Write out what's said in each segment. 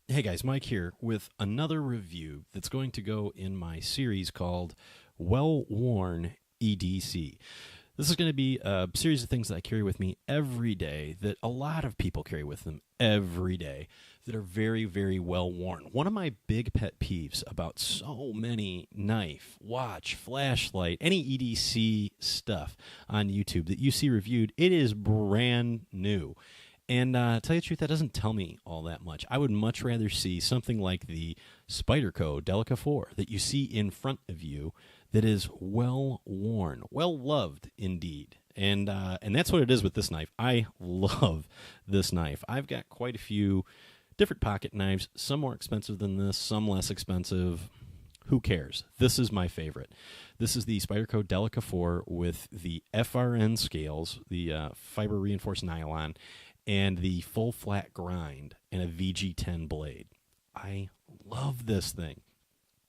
Hey guys, Mike here with another review that's going to go in my series called Well Worn EDC. This is going to be a series of things that I carry with me every day that a lot of people carry with them every day that are very, very well worn. One of my big pet peeves about so many knife, watch, flashlight, any EDC stuff on YouTube that you see reviewed, it is brand new. And tell you the truth, that doesn't tell me all that much. I would much rather see something like the Spyderco Delica 4 that you see in front of you that is well worn, well loved indeed. And that's what it is with this knife. I love this knife. I've got quite a few different pocket knives, some more expensive than this, some less expensive. Who cares? This is my favorite. This is the Spyderco Delica 4 with the FRN scales, the fiber reinforced nylon, and the full flat grind and a VG10 blade. I love this thing.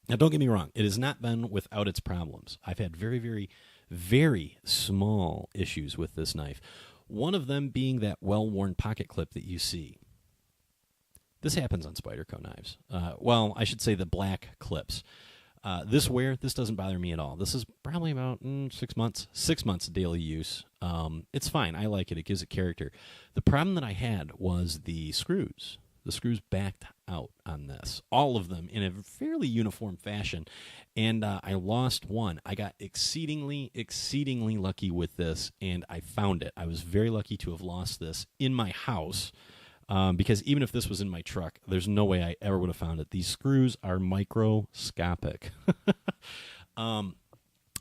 Now, don't get me wrong. It has not been without its problems. I've had very, very, very small issues with this knife. One of them being that well-worn pocket clip that you see. This happens on Spyderco knives. Well, I should say the black clips. This wear, this doesn't bother me at all. This is probably about 6 months. 6 months of daily use. It's fine. I like it. It gives it character. The problem that I had was the screws. The screws backed out on this. All of them in a fairly uniform fashion. And I lost one. I got exceedingly, exceedingly lucky with this, and I found it. I was very lucky to have lost this in my house. Because even if this was in my truck, there's no way I ever would have found it. These screws are microscopic.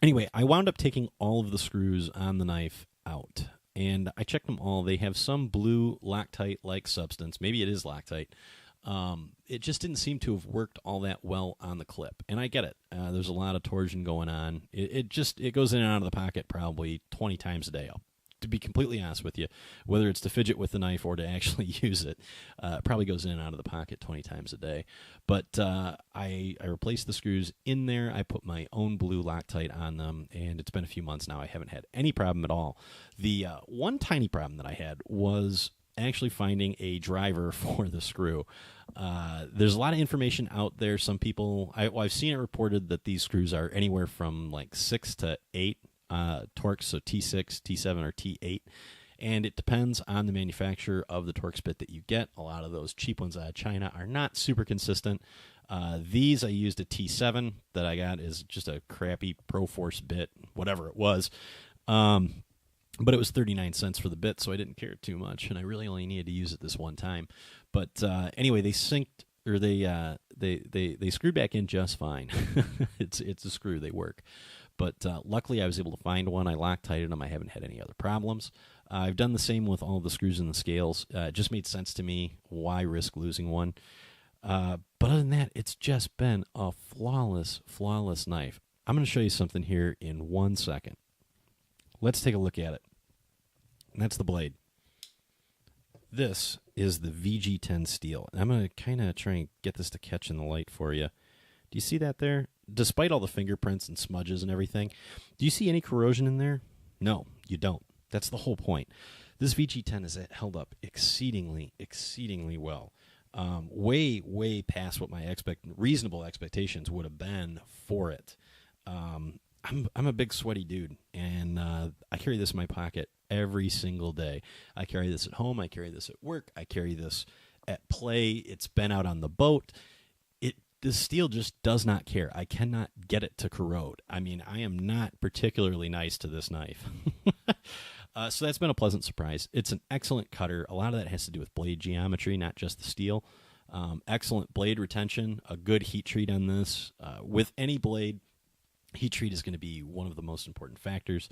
Anyway, I wound up taking all of the screws on the knife out, and I checked them all. They have some blue Loctite-like substance. Maybe it is Loctite. It just didn't seem to have worked all that well on the clip, and I get it. There's a lot of torsion going on. It goes in and out of the pocket probably 20 times a day. To be completely honest with you, whether it's to fidget with the knife or to actually use it, probably goes in and out of the pocket 20 times a day. But I replaced the screws in there. I put my own blue Loctite on them, and it's been a few months now. I haven't had any problem at all. The one tiny problem that I had was actually finding a driver for the screw. There's a lot of information out there. Some people, I've seen it reported that these screws are anywhere from like 6 to 8 torques, so T6, T7, or T8, and it depends on the manufacturer of the Torx bit that you get. A lot of those cheap ones out of China are not super consistent. These I used a T7 that I got is just a crappy Proforce bit, whatever it was, but it was 39 cents for the bit, so I didn't care too much, and I really only needed to use it this one time. But anyway, they synced, or they screwed back in just fine. It's a screw, they work. But luckily, I was able to find one. I Loctited them. I haven't had any other problems. I've done the same with all the screws and the scales. It just made sense to me. Why risk losing one? But other than that, it's just been a flawless, flawless knife. I'm going to show you something here in 1 second. Let's take a look at it. And that's the blade. This is the VG10 steel. And I'm going to kind of try and get this to catch in the light for you. Do you see that there? Despite all the fingerprints and smudges and everything, do you see any corrosion in there? No, you don't. That's the whole point. This VG10 is held up exceedingly, exceedingly well. Way, way past what my reasonable expectations would have been for it. I'm a big sweaty dude, and I carry this in my pocket every single day. I carry this at home. I carry this at work. I carry this at play. It's been out on the boat. This steel just does not care. I cannot get it to corrode. I mean, I am not particularly nice to this knife. So that's been a pleasant surprise. It's an excellent cutter. A lot of that has to do with blade geometry, not just the steel. Excellent blade retention, a good heat treat on this. With any blade, heat treat is going to be one of the most important factors.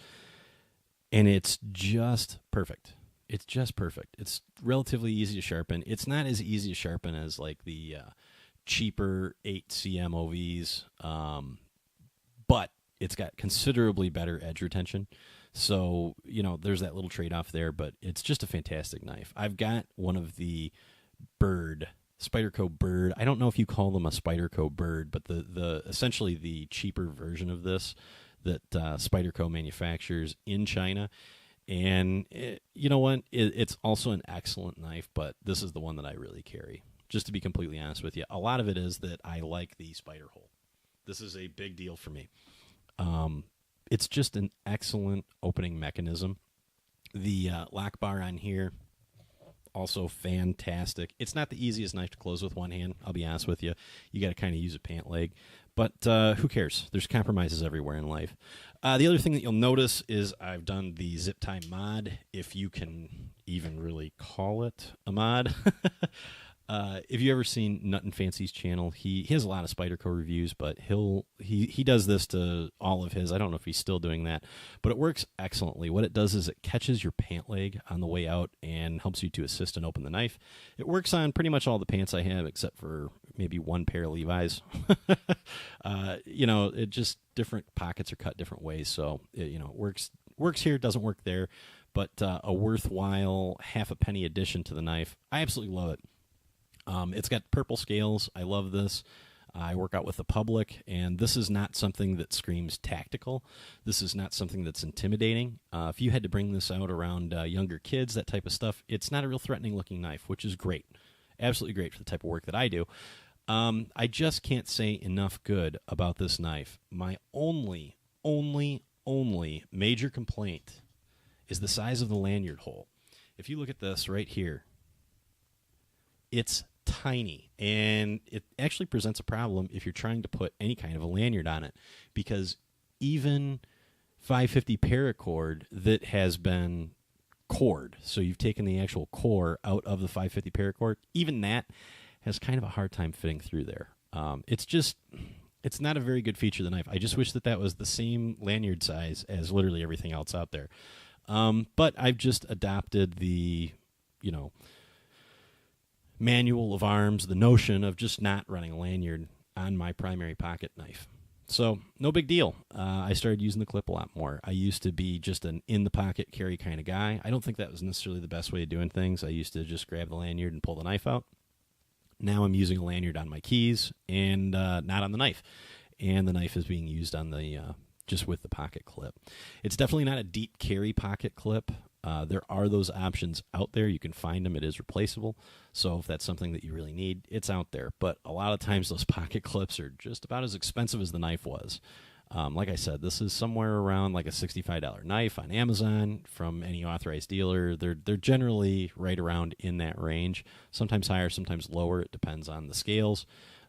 And it's just perfect. It's just perfect. It's relatively easy to sharpen. It's not as easy to sharpen as like the cheaper 8cm OVs, but it's got considerably better edge retention. So, there's that little trade-off there, but it's just a fantastic knife. I've got one of the Spyderco Bird. I don't know if you call them a Spyderco Bird, but the essentially the cheaper version of this that Spyderco manufactures in China. And you know what? It's also an excellent knife, but this is the one that I really carry. just to be completely honest with you. A lot of it is that I like the spider hole. This is a big deal for me. It's just an excellent opening mechanism. The lock bar on here, also fantastic. It's not the easiest knife to close with one hand, I'll be honest with you. You got to kind of use a pant leg. But who cares? There's compromises everywhere in life. The other thing that you'll notice is I've done the zip tie mod, if you can even really call it a mod. If you ever seen Nut and Fancy's channel, he has a lot of Spyderco reviews, but he does this to all of his. I don't know if he's still doing that, but it works excellently. What it does is it catches your pant leg on the way out and helps you to assist and open the knife. It works on pretty much all the pants I have, except for maybe one pair of Levi's. It just different pockets are cut different ways, so it works here, doesn't work there, but a worthwhile half a penny addition to the knife. I absolutely love it. It's got purple scales. I love this. I work out with the public, and this is not something that screams tactical. This is not something that's intimidating. If you had to bring this out around younger kids, that type of stuff, it's not a real threatening-looking knife, which is great. Absolutely great for the type of work that I do. I just can't say enough good about this knife. My only major complaint is the size of the lanyard hole. If you look at this right here, it's tiny, and it actually presents a problem if you're trying to put any kind of a lanyard on it, because even 550 paracord that has been cored, so you've taken the actual core out of the 550 paracord, even that has kind of a hard time fitting through there. It's not a very good feature of the knife. I just wish that was the same lanyard size as literally everything else out there. But I've just adopted the, manual of arms, the notion of just not running a lanyard on my primary pocket knife. So no big deal. I started using the clip a lot more. I used to be just an in-the-pocket carry kind of guy. I don't think that was necessarily the best way of doing things. I used to just grab the lanyard and pull the knife out. Now I'm using a lanyard on my keys and not on the knife. And the knife is being used on the just with the pocket clip. It's definitely not a deep carry pocket clip. There are those options out there. You can find them. It is replaceable. So if that's something that you really need, it's out there. But a lot of times those pocket clips are just about as expensive as the knife was. Like I said, this is somewhere around like a $65 knife on Amazon from any authorized dealer. They're generally right around in that range. Sometimes higher, sometimes lower. It depends on the scales,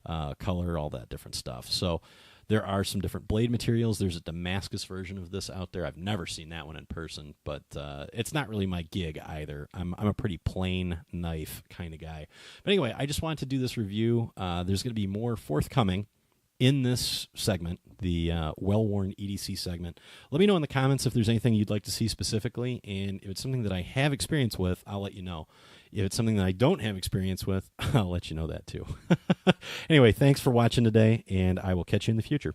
color, all that different stuff. So there are some different blade materials. There's a Damascus version of this out there. I've never seen that one in person, but it's not really my gig either. I'm a pretty plain knife kind of guy. But anyway, I just wanted to do this review. There's going to be more forthcoming in this segment, the well-worn EDC segment. Let me know in the comments if there's anything you'd like to see specifically, and if it's something that I have experience with, I'll let you know. If it's something that I don't have experience with, I'll let you know that too. Anyway, thanks for watching today, and I will catch you in the future.